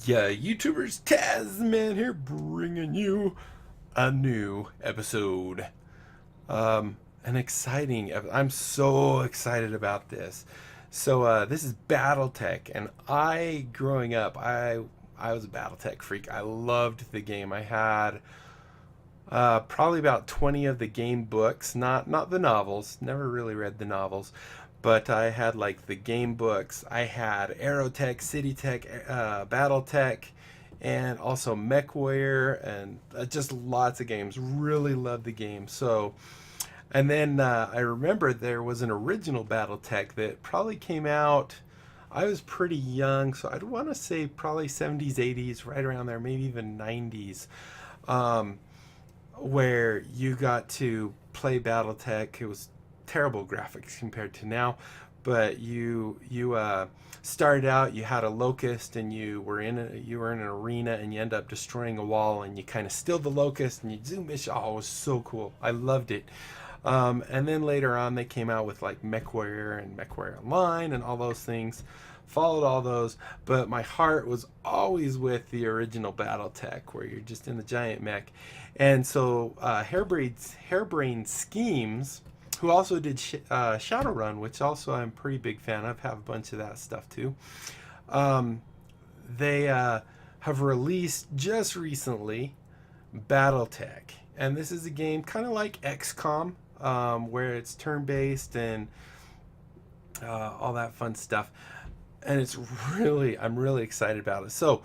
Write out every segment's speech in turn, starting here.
Yeah, YouTubers, Tasman here, bringing you a new episode. An exciting. I'm so excited about this. This is Battletech, and growing up, I was a Battletech freak. I loved the game. I had probably about 20 of the game books, not the novels. Never really read the novels, but I had like the game books. I had Aerotech, CityTech, Battletech, and also MechWarrior, and just lots of games. Really loved the game. And then I remember there was an original Battletech that probably came out. I was pretty young, so I'd want to say probably 70s, 80s, right around there, maybe even 90s. Um, where you got to play BattleTech. It was terrible graphics compared to now, but you started out. You had a locust, and you were in an arena, and you end up destroying a wall, and you kind of steal the locust, and you zoom it. Oh, it was so cool. I loved it. And then later on, they came out with like MechWarrior and MechWarrior Online and all those things. Followed all those, but my heart was always with the original BattleTech, where you're just in the giant mech. And so Harebrained Schemes, who also did Shadowrun, which also I'm a pretty big fan of, have a bunch of that stuff too. Um, they have released just recently Battletech, and this is a game kind of like XCOM, where it's turn-based and all that fun stuff. And I'm really excited about it. So,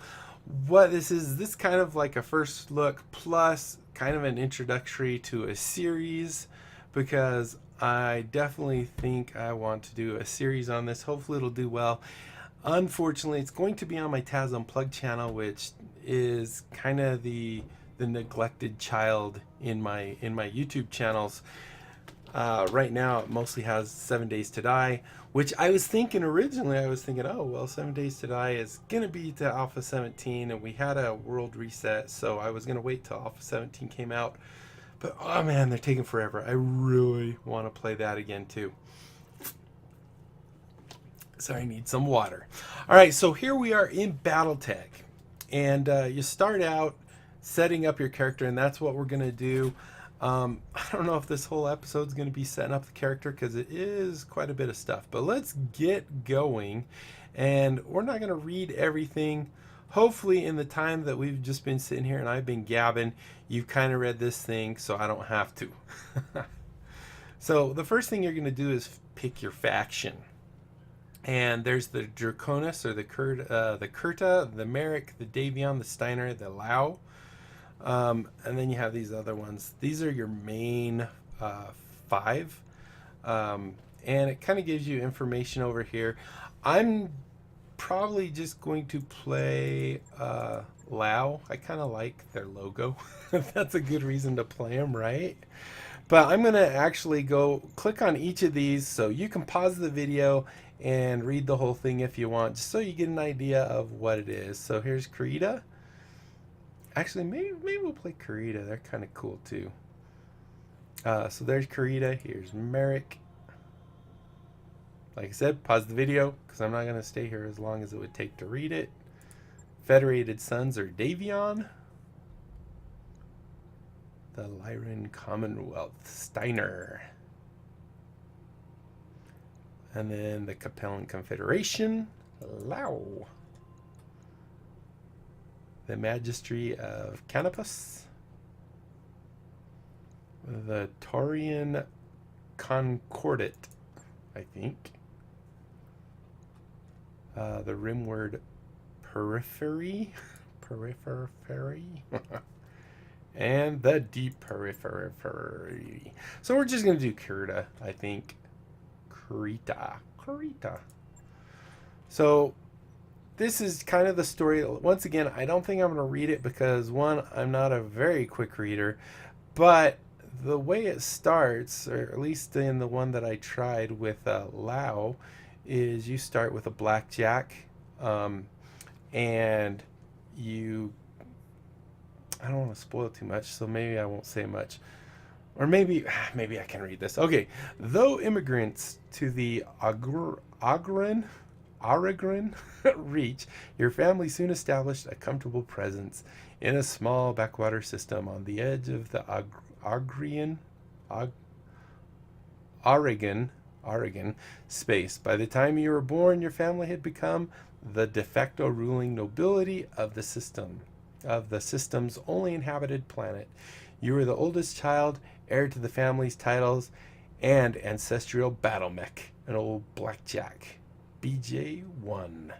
what this kind of like a first look plus kind of an introductory to a series, because I definitely think I want to do a series on this. Hopefully, it'll do well. Unfortunately, it's going to be on my Taz Unplugged channel, which is kind of the neglected child in my YouTube channels. Right now, it mostly has 7 Days to Die, which I was thinking originally. I was thinking, oh well, 7 Days to Die is gonna be to Alpha 17, and we had a world reset, so I was gonna wait till Alpha 17 came out. But oh man, they're taking forever. I really want to play that again too. So I need some water. All right, so here we are in BattleTech, and you start out setting up your character, and that's what we're gonna do. I don't know if this whole episode is going to be setting up the character, because it is quite a bit of stuff. But let's get going, and we're not going to read everything. Hopefully, in the time that we've just been sitting here and I've been gabbing, you've kind of read this thing, so I don't have to. So the first thing you're going to do is pick your faction. And there's the Draconis, or the Kurta, the Merrick, the Davion, the Steiner, the Lao. And then you have these other ones. These are your main five. And it kind of gives you information over here. I'm probably just going to play Lao. I kind of like their logo. That's a good reason to play them, right? But I'm going to actually go click on each of these, so you can pause the video and read the whole thing if you want, just so you get an idea of what it is. So here's Kurita. Actually, maybe we'll play Kurita. They're kind of cool too. So there's Kurita. Here's Merrick. Like I said, pause the video, because I'm not going to stay here as long as it would take to read it. Federated Sons, or Davion. The Lyran Commonwealth, Steiner. And then the Capellan Confederation, Lao. The Magistry of Canopus, the Taurian Concordat, I think, the Rimward Periphery, and the Deep Periphery. So we're just going to do Kurita, I think. Kurita. So this is kind of the story. Once again, I don't think I'm going to read it, because one, I'm not a very quick reader, but the way it starts, or at least in the one that I tried with Lao, is you start with a blackjack, and I don't want to spoil too much, so maybe I won't say much. Or maybe I can read this. Okay. Though immigrants to the Ogren Oregon reach, your family soon established a comfortable presence in a small backwater system on the edge of the Oregon space. By the time you were born, your family had become the de facto ruling nobility of the system's only inhabited planet. You were the oldest child, heir to the family's titles, and ancestral BattleMech, an old blackjack. BJ1.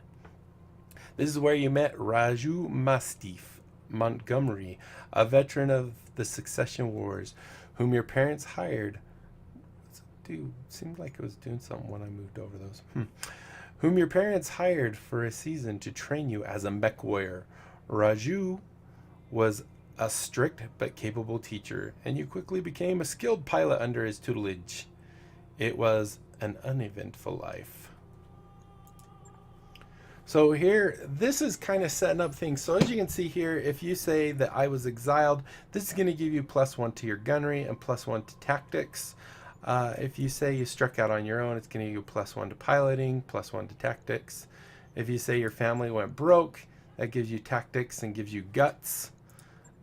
This is where you met Raju Mastiff Montgomery, a veteran of the Succession Wars, whom your parents hired. Dude, seemed like it was doing something when I moved over those. Whom your parents hired for a season to train you as a MechWarrior. Raju was a strict but capable teacher, and you quickly became a skilled pilot under his tutelage. It was an uneventful life. So here, this is kind of setting up things. So as you can see here, if you say that I was exiled, this is going to give you +1 to your gunnery and +1 to tactics. If you say you struck out on your own, it's going to give you +1 to piloting, +1 to tactics. If you say your family went broke, that gives you tactics and gives you guts.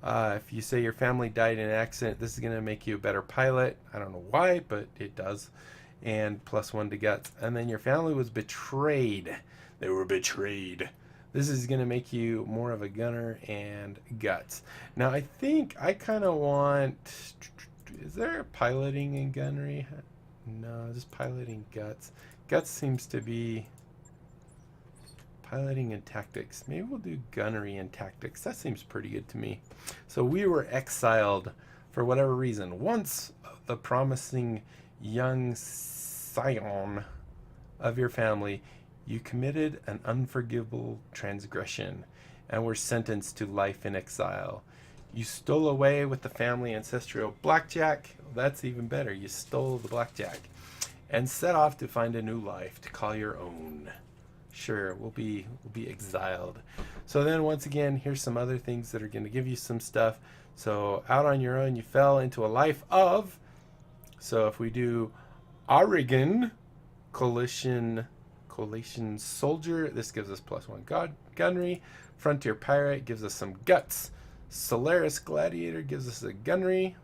If you say your family died in an accident, this is going to make you a better pilot. I don't know why, but it does. And +1 to guts. And then your family was betrayed. They were betrayed. This is going to make you more of a gunner and guts. Now, I think I kind of want... Is there piloting and gunnery? No, just piloting guts. Guts seems to be piloting and tactics. Maybe we'll do gunnery and tactics. That seems pretty good to me. So we were exiled for whatever reason. Once the promising young scion of your family, you committed an unforgivable transgression and were sentenced to life in exile. You stole away with the family ancestral blackjack. That's even better. You stole the blackjack and set off to find a new life to call your own. Sure, we'll be exiled. So then once again, here's some other things that are going to give you some stuff. So out on your own, you fell into a life of. So if we do Oregon coalition soldier, this gives us +1 gunnery. Frontier pirate gives us some guts. Solaris gladiator gives us a gunnery.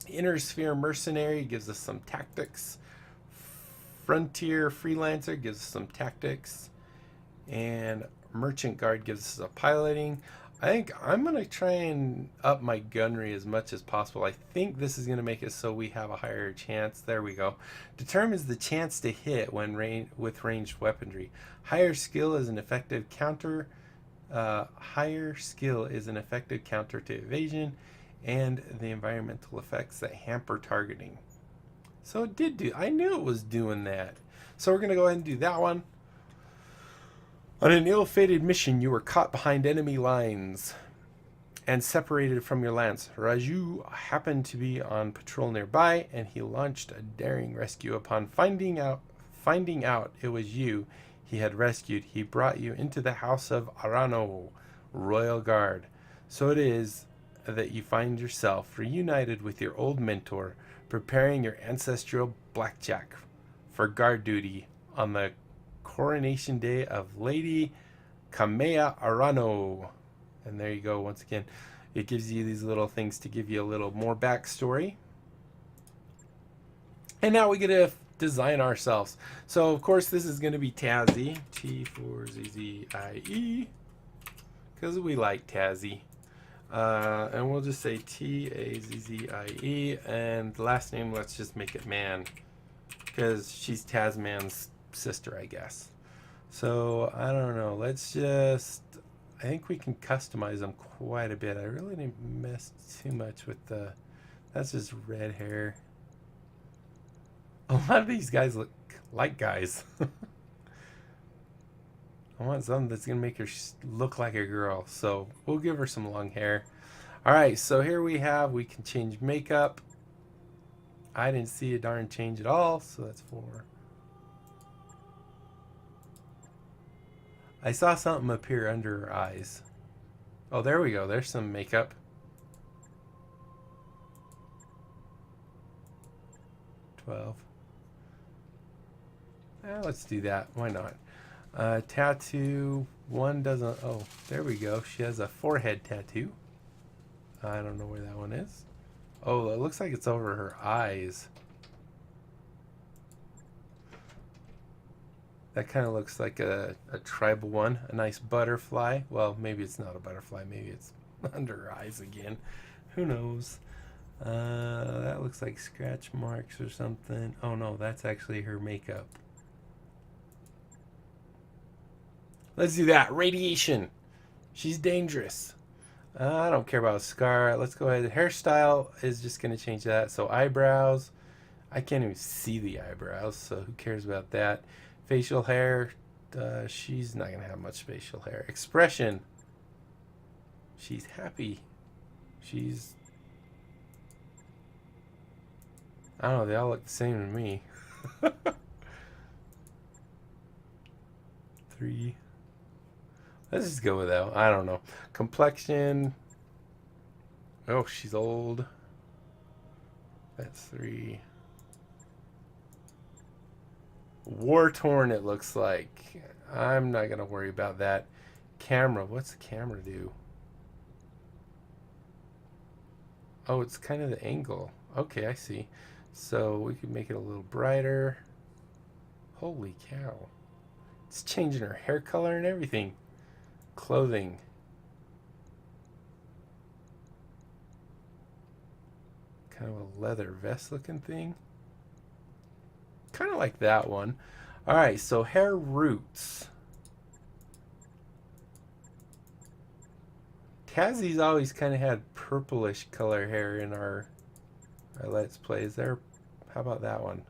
Inner sphere mercenary gives us some tactics. Frontier freelancer gives us some tactics. And merchant guard gives us a piloting. I think I'm going to try and up my gunnery as much as possible. I think this is going to make it so we have a higher chance. There we go. Determines the chance to hit when with ranged weaponry. Higher skill is an effective counter. Higher skill is an effective counter to evasion and the environmental effects that hamper targeting. So it did do. I knew it was doing that. So we're going to go ahead and do that one. On an ill-fated mission, you were caught behind enemy lines and separated from your lance. Raju happened to be on patrol nearby, and he launched a daring rescue. Upon finding out it was you he had rescued, he brought you into the house of Arano, Royal Guard. So it is that you find yourself reunited with your old mentor, preparing your ancestral blackjack for guard duty on the coronation day of Lady Kamea Arano. And there you go. Once again, it gives you these little things to give you a little more backstory. And now we get to design ourselves. So of course this is going to be Tazzy, T4ZZIE, because we like Tazzy. And we'll just say Tazzie, and the last name, let's just make it Man, because she's Tasman's sister, I guess. So I don't know, let's just, I think we can customize them quite a bit. I really didn't mess too much with the, that's just red hair. A lot of these guys look like guys. I want something that's gonna make her look like a girl, so we'll give her some long hair. Alright, so here we can change makeup. I didn't see a darn change at all, so that's 4. I saw something appear under her eyes. Oh, there we go. There's some makeup. 12. Let's do that. Why not? Tattoo. One doesn't. Oh, there we go. She has a forehead tattoo. I don't know where that one is. Oh, it looks like it's over her eyes. That kind of looks like a tribal one. A nice butterfly. Well, maybe it's not a butterfly. Maybe it's under her eyes again. Who knows? That looks like scratch marks or something. Oh no, that's actually her makeup. Let's do that. Radiation. She's dangerous. I don't care about a scar. Let's go ahead. Hairstyle is just going to change that. So eyebrows. I can't even see the eyebrows, so who cares about that? Facial hair. She's not going to have much facial hair. Expression. She's happy. She's... I don't know. They all look the same to me. 3. Let's just go with that. I don't know. Complexion. Oh, she's old. That's 3. War torn, it looks like. I'm not going to worry about that. Camera. What's the camera do? Oh, it's kind of the angle. Okay, I see. So we can make it a little brighter. Holy cow. It's changing her hair color and everything. Clothing. Kind of a leather vest looking thing. Kind of like that one. Alright, so hair roots. Tazzie's always kind of had purplish color hair in our Let's Plays. There, how about that one?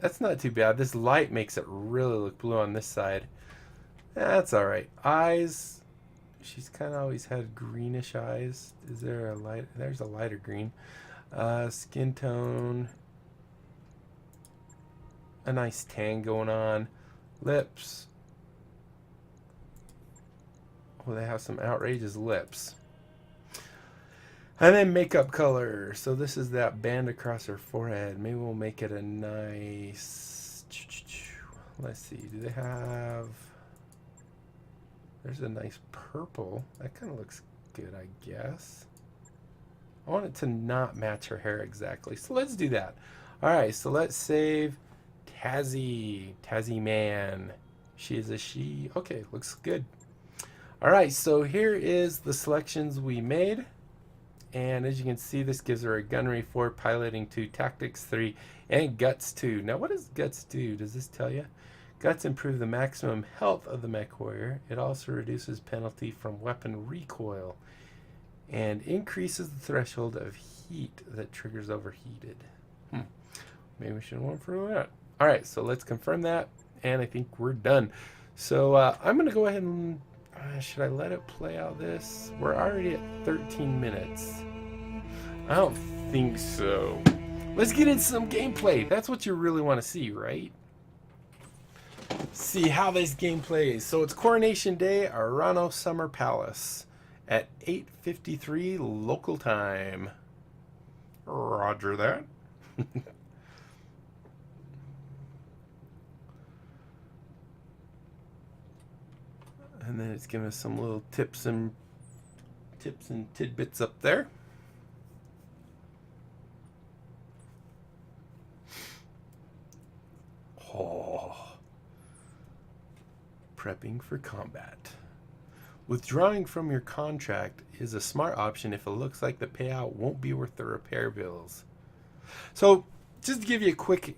That's not too bad. This light makes it really look blue on this side. That's alright. Eyes. She's kind of always had greenish eyes. Is there a light? There's a lighter green. Skin tone. A nice tan going on. Lips. Oh, they have some outrageous lips. And then makeup color. So this is that band across her forehead. Maybe we'll make it a nice... Let's see. Do they have... There's a nice purple. That kind of looks good, I guess. I want it to not match her hair exactly. So let's do that. Alright, so let's save Tazzie. Tazzie Man. She is a she. Okay, looks good. Alright, so here is the selections we made. And as you can see, this gives her a gunnery 4, piloting 2, tactics 3, and guts 2. Now, what does guts do? Does this tell you? Guts improve the maximum health of the MechWarrior. It also reduces penalty from weapon recoil and increases the threshold of heat that triggers overheated. Maybe we should want for that. All right, so let's confirm that, and I think we're done. So I'm going to go ahead and... should I let it play out this? We're already at 13 minutes. I don't think so. Let's get into some gameplay. That's what you really want to see, right? See how this game plays. So it's Coronation Day, Arano Summer Palace at 8:53 local time. Roger that. And then it's giving us some little tips and tidbits up there. Oh. Prepping for combat. Withdrawing from your contract is a smart option if it looks like the payout won't be worth the repair bills. So, just to give you a quick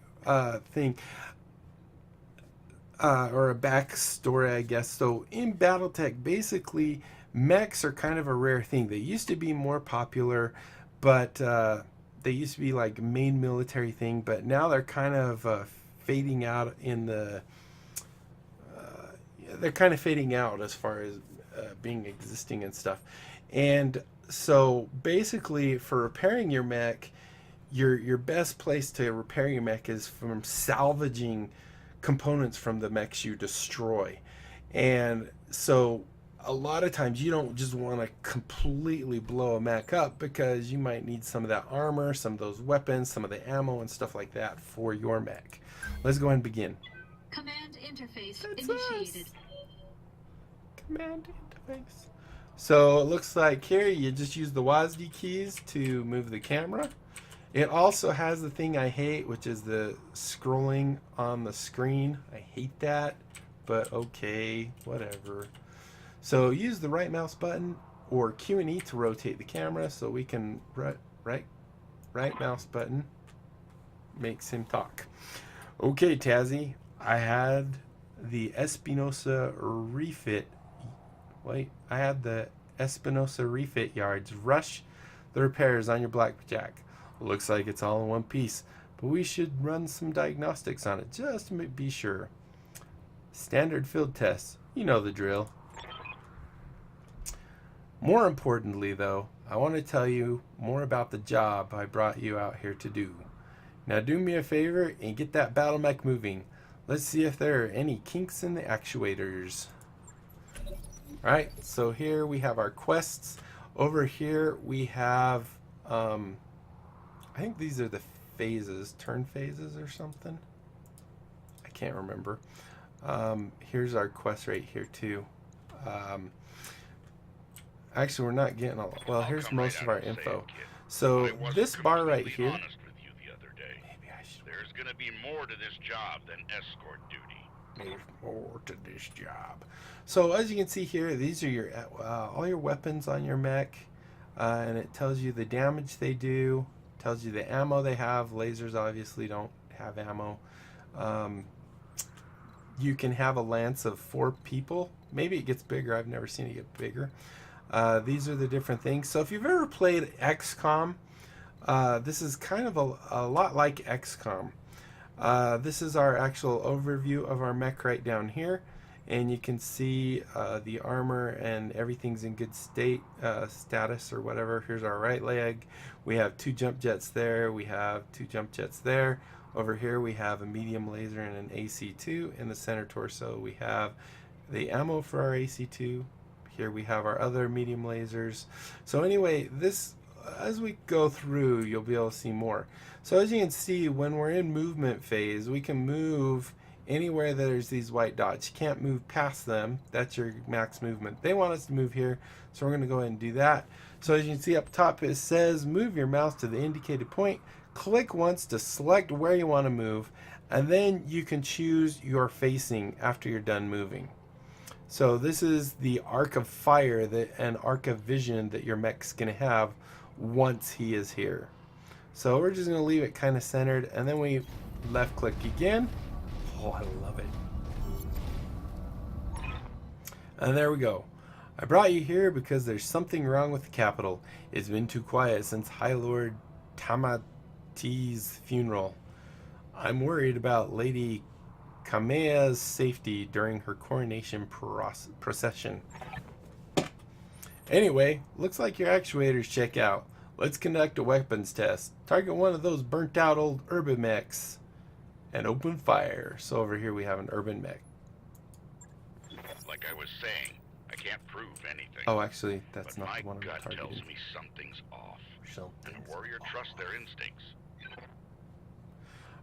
thing, or a backstory, I guess. So in Battletech, basically, mechs are kind of a rare thing. They used to be more popular, but they used to be like main military thing. But now they're kind of fading out in the. They're kind of fading out as far as being existing and stuff. And so basically, for repairing your mech, your best place to repair your mech is from salvaging components from the mechs you destroy. And so a lot of times you don't just want to completely blow a mech up, because you might need some of that armor, some of those weapons, some of the ammo and stuff like that for your mech. Let's go ahead and begin. Command interface That's initiated. us. Command interface. So it looks like here you just use the WASD keys to move the camera. It also has the thing I hate, which is the scrolling on the screen. I hate that, but okay, whatever. So use the right mouse button or Q and E to rotate the camera, so we can right mouse button makes him talk. Okay, Tazzy, I had the Espinosa refit. Wait, I had the Espinosa refit yards rush the repairs on your blackjack. Looks like it's all in one piece, but we should run some diagnostics on it just to be sure. Standard field tests, you know the drill. More importantly, though, I want to tell you more about the job I brought you out here to do. Now do me a favor and get that BattleMech moving. Let's see if there are any kinks in the actuators. Alright, so here we have our quests. Over here we have, I think these are the phases, turn phases or something. I can't remember. Here's our quest right here too. Actually, we're not getting all. Well, here's most of our info. So this bar right here. Maybe I should. There's gonna be more to this job than escort duty. There's more to this job. So as you can see here, these are your all your weapons on your mech, and it tells you the damage they do. Tells you the ammo they have. Lasers obviously don't have ammo. You can have a lance of 4 people. Maybe it gets bigger. I've never seen it get bigger. These are the different things. So if you've ever played XCOM, this is kind of a lot like XCOM. This is our actual overview of our mech right down here. And you can see the armor and everything's in good status or whatever. Here's our right leg. We have 2 jump jets there. We have 2 jump jets there. Over here we have a medium laser and an AC-2. In the center torso we have the ammo for our AC-2. Here we have our other medium lasers. So anyway, this, as we go through, you'll be able to see more. So as you can see, when we're in movement phase, we can move anywhere that there's these white dots. You can't move past them. That's your max movement. They want us to move here, so we're going to go ahead and do that. So as you can see up top, it says move your mouse to the indicated point. Click once to select where you want to move, and then you can choose your facing after you're done moving. So this is the arc of fire and arc of vision that your mech's going to have once he is here. So we're just going to leave it kind of centered, and then we left click again. Oh, I love it. And there we go. I brought you here because there's something wrong with the capital. It's been too quiet since High Lord Tamati's funeral. I'm worried about Lady Kamea's safety during her coronation procession. Anyway, looks like your actuators check out. Let's conduct a weapons test. Target one of those burnt out old urban mechs and open fire. So over here we have an urban mech. Like I was saying, I can't prove anything. Oh, actually, that's but not my the one I'm gut targeting. tells me something's off. And a warrior trusts their instincts.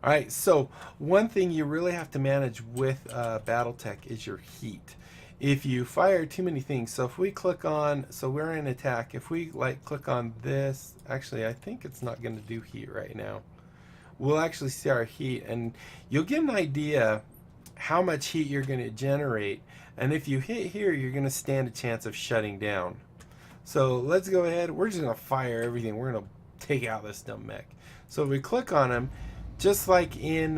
Alright, so one thing you really have to manage with Battletech is your heat. If you fire too many things, so if we click on, so we're in attack, if we like click on this, actually I think it's not going to do heat right now. We'll actually see our heat, and you'll get an idea how much heat you're going to generate, and if you hit here, you're going to stand a chance of shutting down. So let's go ahead, we're just going to fire everything, we're going to take out this dumb mech. So if we click on him, just like in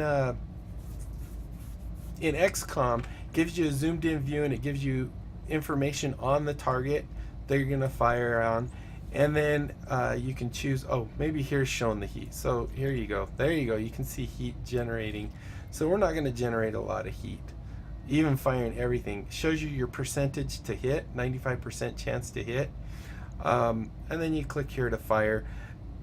XCOM, gives you a zoomed in view and it gives you information on the target that you're going to fire on, and then you can choose, oh, maybe here's showing the heat. So here you go, there you go, you can see heat generating. So we're not going to generate a lot of heat. Even firing everything shows you your percentage to hit, 95% chance to hit, and then you click here to fire.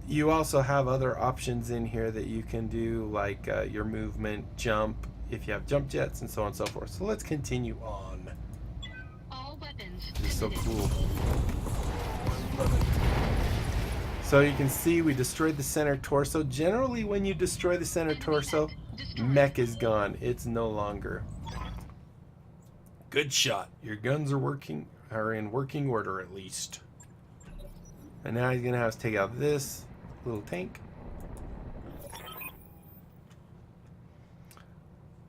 You also have other options in here that you can do, like your movement, jump, if you have jump jets, and so on and so forth. So let's continue on. All weapons. This is so cool. So you can see we destroyed the center torso. Generally, when you destroy the center torso, Destroyed. Mech is gone. It's no longer. Good shot. Your guns are in working order at least. And now he's gonna have us take out this little tank.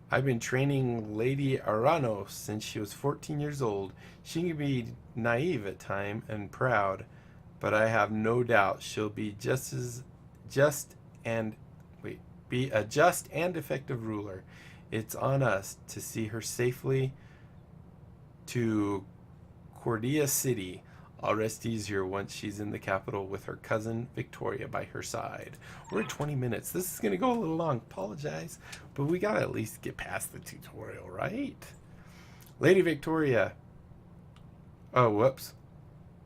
I've been training Lady Arano since she was 14 years old. She can be naive at times and proud, but I have no doubt she'll be be a just and effective ruler. It's on us to see her safely to Cordia City. I'll rest easier once she's in the capital with her cousin Victoria by her side. We're at 20 minutes. This is going to go a little long. Apologize. But we got to at least get past the tutorial, right? Lady Victoria. Oh, whoops.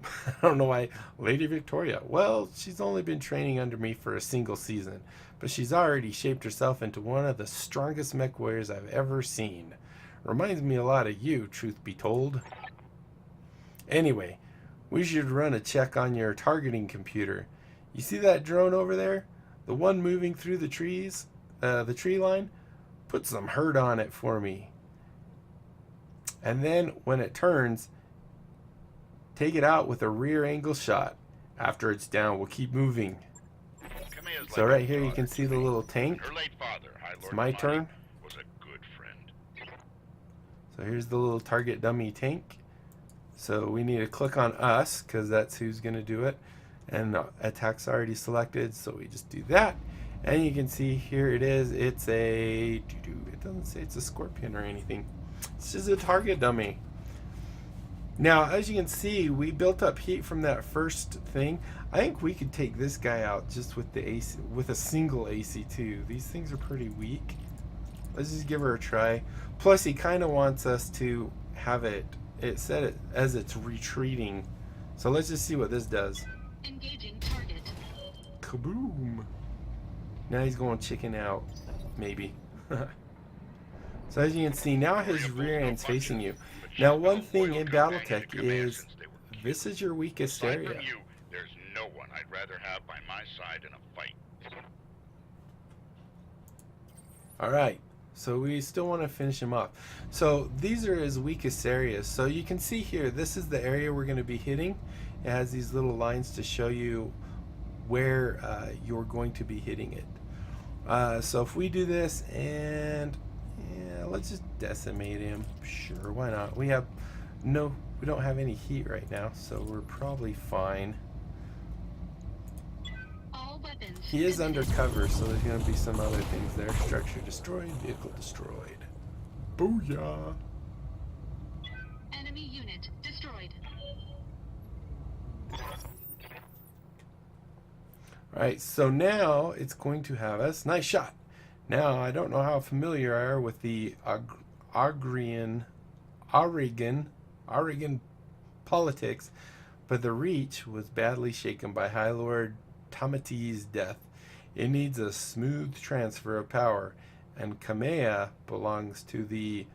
I don't know why. Lady Victoria. Well, she's only been training under me for a single season, but she's already shaped herself into one of the strongest MechWarriors I've ever seen. Reminds me a lot of you, truth be told. Anyway, we should run a check on your targeting computer. You see that drone over there? The one moving through the trees? The tree line? Put some hurt on it for me. And then when it turns, take it out with a rear angle shot. After it's down, we'll keep moving. So right here you can see the little tank. It's my turn. So here's the little target dummy tank. So we need to click on us because that's who's going to do it. And attack's already selected, so we just do that. And you can see here it is. It's a... It doesn't say it's a scorpion or anything. It's just a target dummy. Now, as you can see, we built up heat from that first thing. I think we could take this guy out just with the AC, with a single AC2. These things are pretty weak. Let's just give her a try. Plus, he kind of wants us to have it. It said it as it's retreating. So let's just see what this does. Engaging target. Kaboom! Now he's going chicken out, maybe. So as you can see, now his rear end's facing you. Now, one thing in Battletech is this is your weakest area. There's no one I'd rather have by my side in a fight. All right. So we still want to finish him off. So these are his weakest areas. So you can see here, this is the area we're going to be hitting. It has these little lines to show you where you're going to be hitting it. So if we do this and let's just decimate him. Sure, why not? We don't have any heat right now, so we're probably fine. He is undercover, so there's going to be some other things there. Structure destroyed, vehicle destroyed. Booyah! Enemy unit destroyed. Alright, so now it's going to have us. Nice shot! Now, I don't know how familiar you are with the Oregon politics, but the Reach was badly shaken by High Lord Tamati's death. It needs a smooth transfer of power, and Kamea belongs to the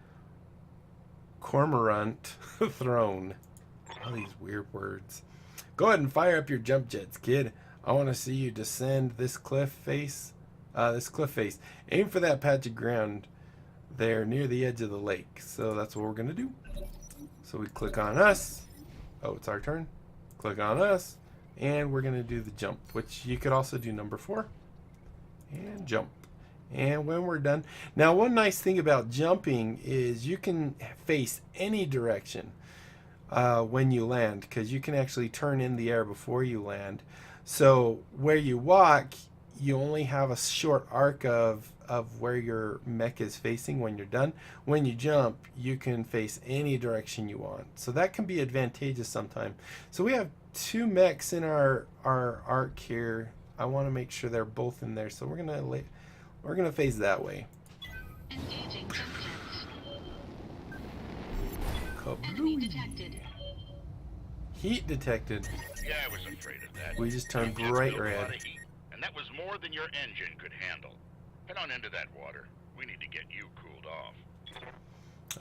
Cormorant throne. All these weird words. Go ahead and fire up your jump jets, kid. I want to see you descend this cliff face. Aim for that patch of ground there near the edge of the lake. So that's what we're going to do. So we click on us. Oh, it's our turn. Click on us. And we're going to do the jump, which you could also do number 4. And jump. And when we're done. Now, one nice thing about jumping is you can face any direction when you land, because you can actually turn in the air before you land. So where you walk, you only have a short arc of where your mech is facing when you're done. When you jump, you can face any direction you want. So that can be advantageous sometimes. So we have 2 mechs in our arc here. I want to make sure they're both in there. So we're gonna face that way. Engaging Kaboom. enemy detected. Heat detected. Yeah, I was afraid of that. We just turned It's bright built a lot red. of heat, and that was more than your engine could handle. Head on into that water. We need to get you cooled off.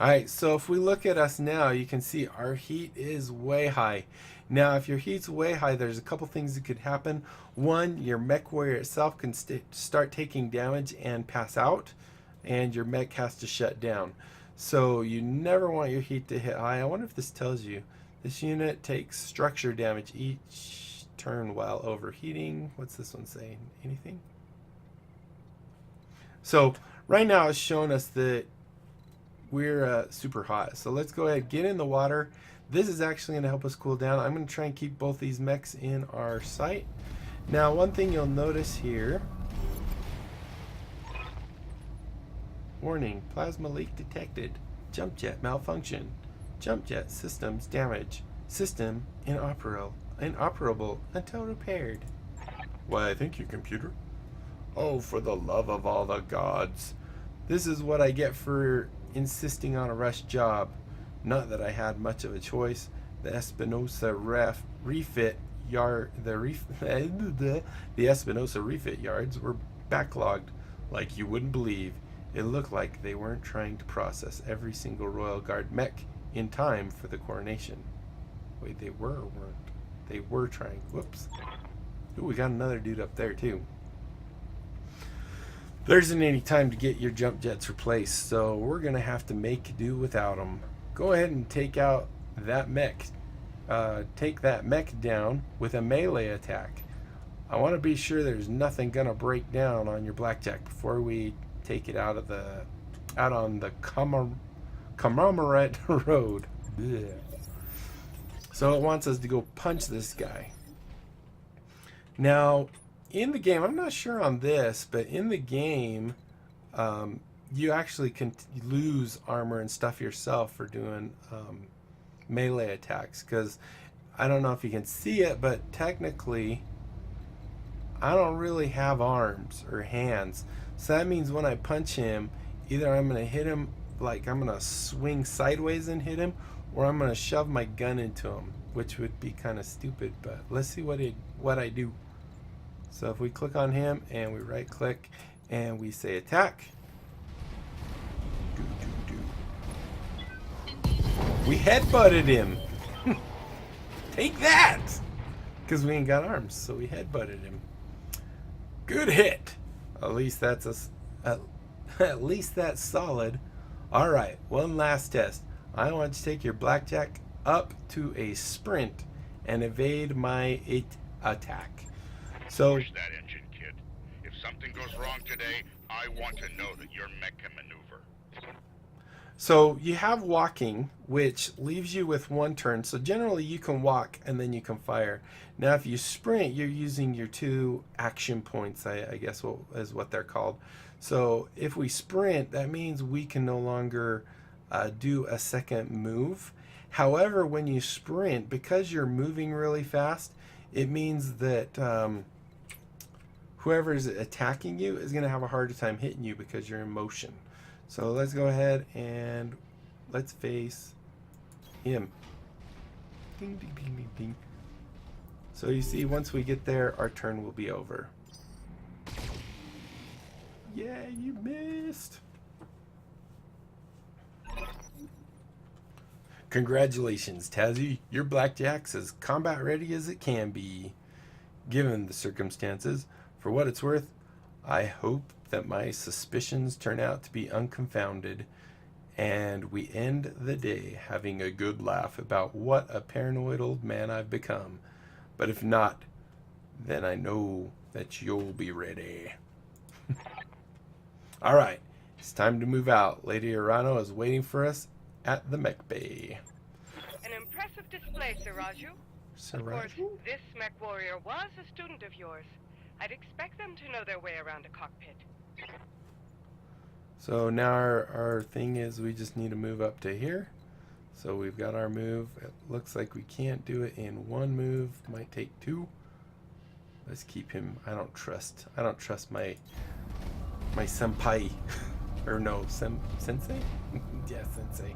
Alright, so if we look at us now, you can see our heat is way high. Now, if your heat's way high, there's a couple things that could happen. One, your MechWarrior itself can start taking damage and pass out. and your mech has to shut down. So you never want your heat to hit high. I wonder if this tells you. This unit takes structure damage each turn while overheating. What's this one saying? Anything? So right now it's showing us that we're super hot. So let's go ahead, get in the water. This is actually going to help us cool down. I'm going to try and keep both these mechs in our sight. Now, one thing you'll notice here. Warning, plasma leak detected. Jump jet malfunction. Jump jet systems damage. System inoperable until repaired. Why, thank you, computer. Oh, for the love of all the gods. This is what I get for insisting on a rush job. Not that I had much of a choice. The Espinosa refit yard, the Espinosa refit yards were backlogged like you wouldn't believe. It looked like they weren't trying to process every single Royal Guard mech in time for the coronation. Wait, they were or weren't? They were trying. Whoops. Ooh, we got another dude up there too. There isn't any time to get your jump jets replaced, so we're gonna have to make do without them. Go ahead and take out that mech. Take that mech down with a melee attack. I want to be sure there's nothing gonna break down on your blackjack before we take it out on the Commemorat Road. Blech. So it wants us to go punch this guy. Now, in the game, I'm not sure on this, but in the game, you actually can lose armor and stuff yourself for doing melee attacks. Because I don't know if you can see it, but technically, I don't really have arms or hands. So that means when I punch him, either I'm going to hit him, like I'm going to swing sideways and hit him, or I'm going to shove my gun into him, which would be kind of stupid. But let's see what I do. So if we click on him and we right click and we say attack. We headbutted him. Take that! Because we ain't got arms, so we headbutted him. Good hit. At least that's at least that's solid. All right, one last test. I want you to take your blackjack up to a sprint and evade my attack. So Push that engine, kid. If something goes wrong today, I want to know that your mech can maneuver. So you have walking, which leaves you with one turn. So generally you can walk and then you can fire. Now if you sprint, you're using your 2 action points, I guess is what they're called. So if we sprint, that means we can no longer do a second move. However, when you sprint, because you're moving really fast, it means that whoever is attacking you is going to have a harder time hitting you because you're in motion. So let's go ahead and let's face him. Ding, ding, ding, ding, ding. So you see, once we get there, our turn will be over. Yeah, you missed. Congratulations, Tazzy. Your blackjack's as combat ready as it can be, given the circumstances. For what it's worth, I hope that my suspicions turn out to be unconfounded, and we end the day having a good laugh about what a paranoid old man I've become. But if not, then I know that you'll be ready. All right, it's time to move out. Lady Arano is waiting for us at the mech bay. An impressive display, Sir Raju. Of course, this MechWarrior was a student of yours. I'd expect them to know their way around a cockpit. So now our thing is we just need to move up to here. So we've got our move. It looks like we can't do it in one move. Might take 2. Let's keep him. I don't trust my senpai. Or no, sensei? Yeah, sensei.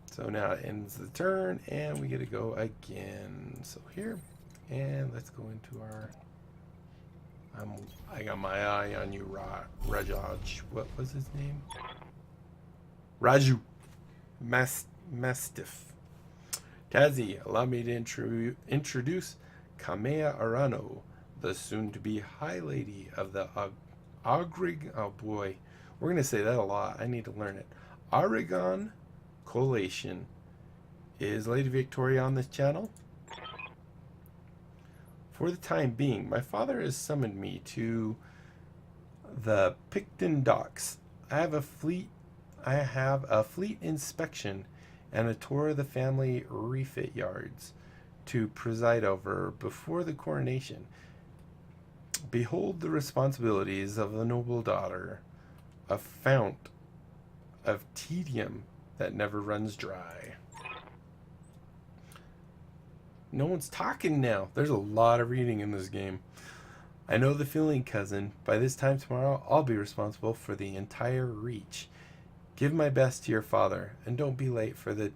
So now it ends the turn and we get to go again. So here, and let's go into our I got my eye on you, Rajaj. What was his name? Raju. Mastiff. Tazzy, allow me to introduce Kamea Arano, the soon-to-be High Lady of the Oh boy, we're gonna say that a lot. I need to learn it. Aragon Collation is Lady Victoria on this channel. For the time being, my father has summoned me to the Picton docks. I have a fleet inspection and a tour of the family refit yards to preside over before the coronation. Behold the responsibilities of a noble daughter, a fount of tedium that never runs dry. No one's talking now. There's a lot of reading in this game. I know the feeling, cousin. By this time tomorrow, I'll be responsible for the entire reach. Give my best to your father, and don't be late for the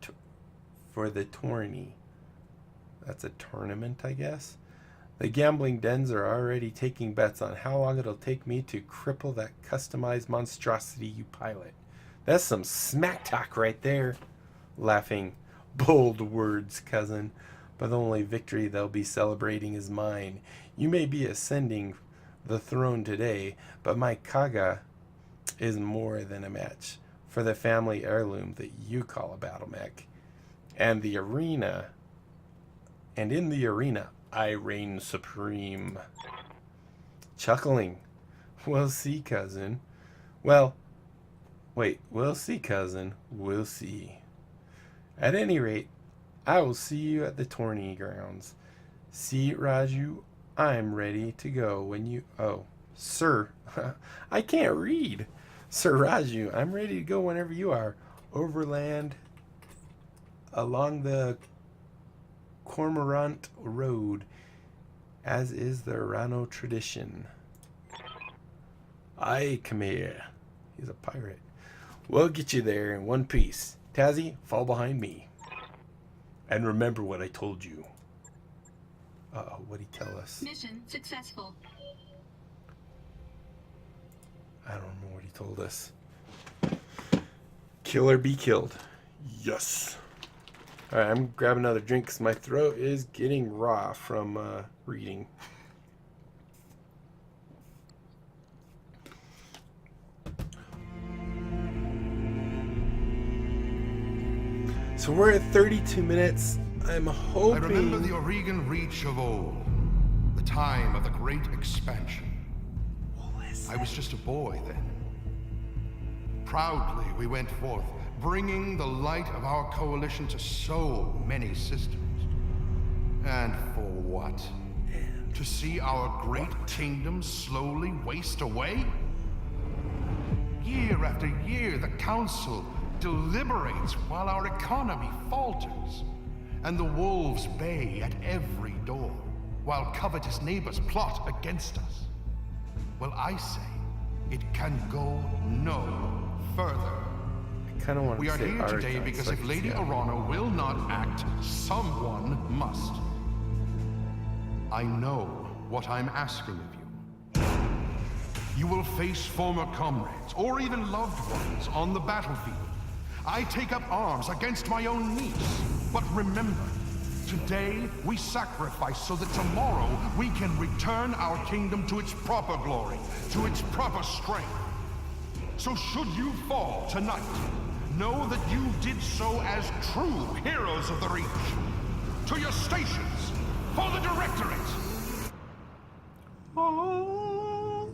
tourney. That's a tournament, I guess. The gambling dens are already taking bets on how long it'll take me to cripple that customized monstrosity you pilot. That's some smack talk right there. Laughing. Bold words, cousin. But the only victory they'll be celebrating is mine. You may be ascending the throne today, but my Kaga is more than a match for the family heirloom that you call a BattleMech. And in the arena, I reign supreme. Chuckling. We'll see, cousin. We'll see, cousin. We'll see. At any rate, I will see you at the tourney grounds. See, Raju, I'm ready to go when you... Oh, sir. I can't read. Sir Raju, I'm ready to go whenever you are. Overland, along the Cormorant Road, as is the Rano tradition. Aye, Khmer. He's a pirate. We'll get you there in one piece. Tazzy, fall behind me. And remember what I told you. Uh-oh, what'd he tell us? Mission successful. I don't know what he told us. Kill or be killed. Yes. Alright, I'm grabbing another drink because my throat is getting raw from reading. So we're at 32 minutes. I'm hoping... I remember the Oregon Reach of old, the time of the Great Expansion. I was just a boy then. Proudly we went forth, bringing the light of our coalition to so many systems. And for what? To see our great kingdom slowly waste away? Year after year, the Council deliberates while our economy falters, and the wolves bay at every door, while covetous neighbors plot against us. Well, I say, it can go no further. I kind of want to We are say here today Argon, because so I if can Lady see that. Arana will not act, someone must. I know what I'm asking of you. You will face former comrades, or even loved ones, on the battlefield. I take up arms against my own niece. But remember, today we sacrifice so that tomorrow we can return our kingdom to its proper glory, to its proper strength. So should you fall tonight, know that you did so as true heroes of the Reach. To your stations, for the Directorate! Oh.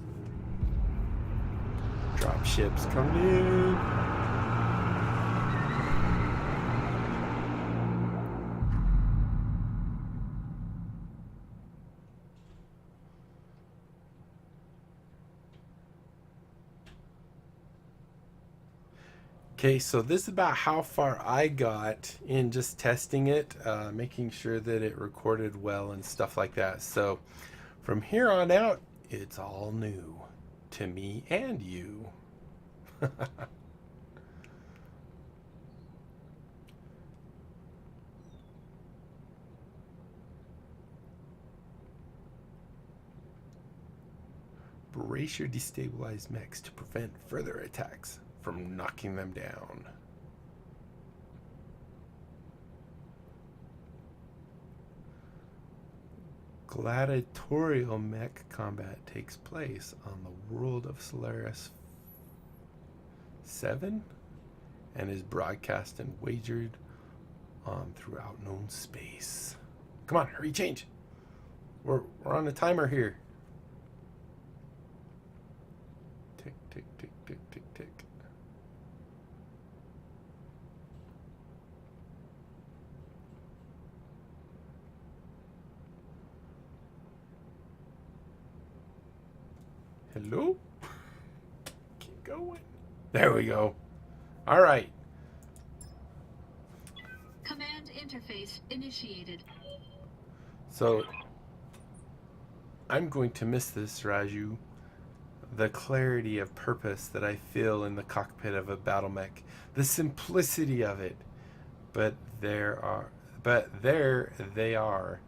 Drop ships coming in. Okay, so this is about how far I got in just testing it, making sure that it recorded well and stuff like that. So from here on out, it's all new to me and you. Brace your destabilized mechs to prevent further attacks from knocking them down. gladiatorial mech combat takes place on the world of Solaris 7 and is broadcast and wagered on throughout known space. Come on, hurry, change. We're on a timer here. Tick, tick, tick, tick, tick, tick. Hello? Keep going. There we go. All right. Command interface initiated. So, I'm going to miss this, Raju. The clarity of purpose that I feel in the cockpit of a BattleMech. The simplicity of it. But there they are,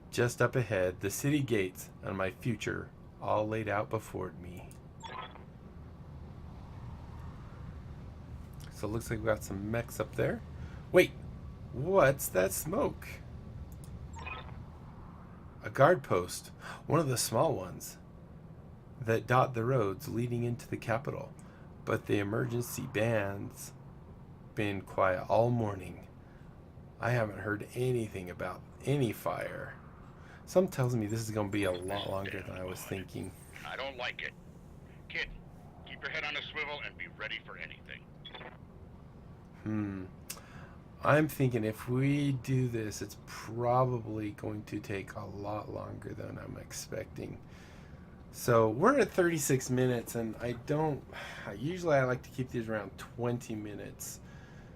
just up ahead, the city gates and my future, all laid out before me. So it looks like we got some mechs up there. Wait, what's that smoke? A guard post, one of the small ones that dot the roads leading into the capital. But the emergency band's been quiet all morning. I haven't heard anything about any fire. Some tells me this is going to be a lot longer than I was thinking. I don't like it. Kid, keep your head on a swivel and be ready for anything. I'm thinking if we do this, it's probably going to take a lot longer than I'm expecting. So we're at 36 minutes, and usually I like to keep these around 20 minutes.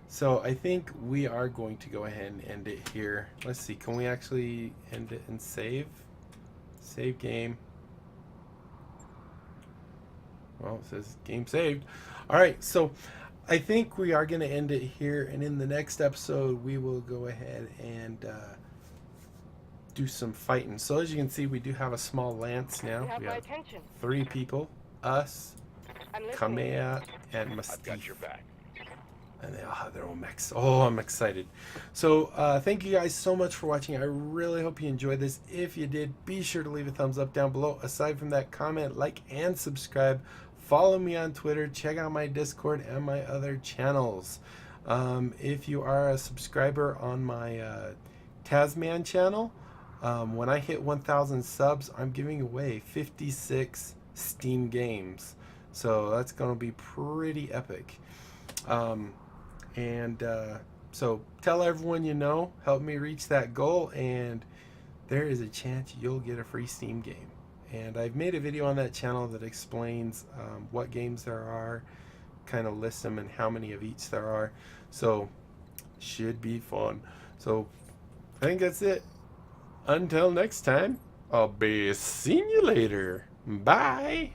So I think we are going to go ahead and end it here. Let's see, can we actually end it and save? Save game. Well, it says game saved. All right, so I think we are going to end it here, and in the next episode we will go ahead and do some fighting. So as you can see, we do have a small lance now. You have my attention. 3 people, us, I'm listening. Kamea, and Mystique. I've got your back. And they all have their own mechs. Oh, I'm excited. So thank you guys so much for watching. I really hope you enjoyed this. If you did, be sure to leave a thumbs up down below. Aside from that, comment, like, and subscribe. Follow me on Twitter. Check out my Discord and my other channels. If you are a subscriber on my Tasman channel, when I hit 1,000 subs, I'm giving away 56 Steam games. So that's going to be pretty epic. So tell everyone you know, help me reach that goal, and there is a chance you'll get a free Steam game. And I've made a video on that channel that explains what games there are, kind of lists them and how many of each there are. So should be fun. So I think that's it. Until next time, I'll be seeing you later. Bye.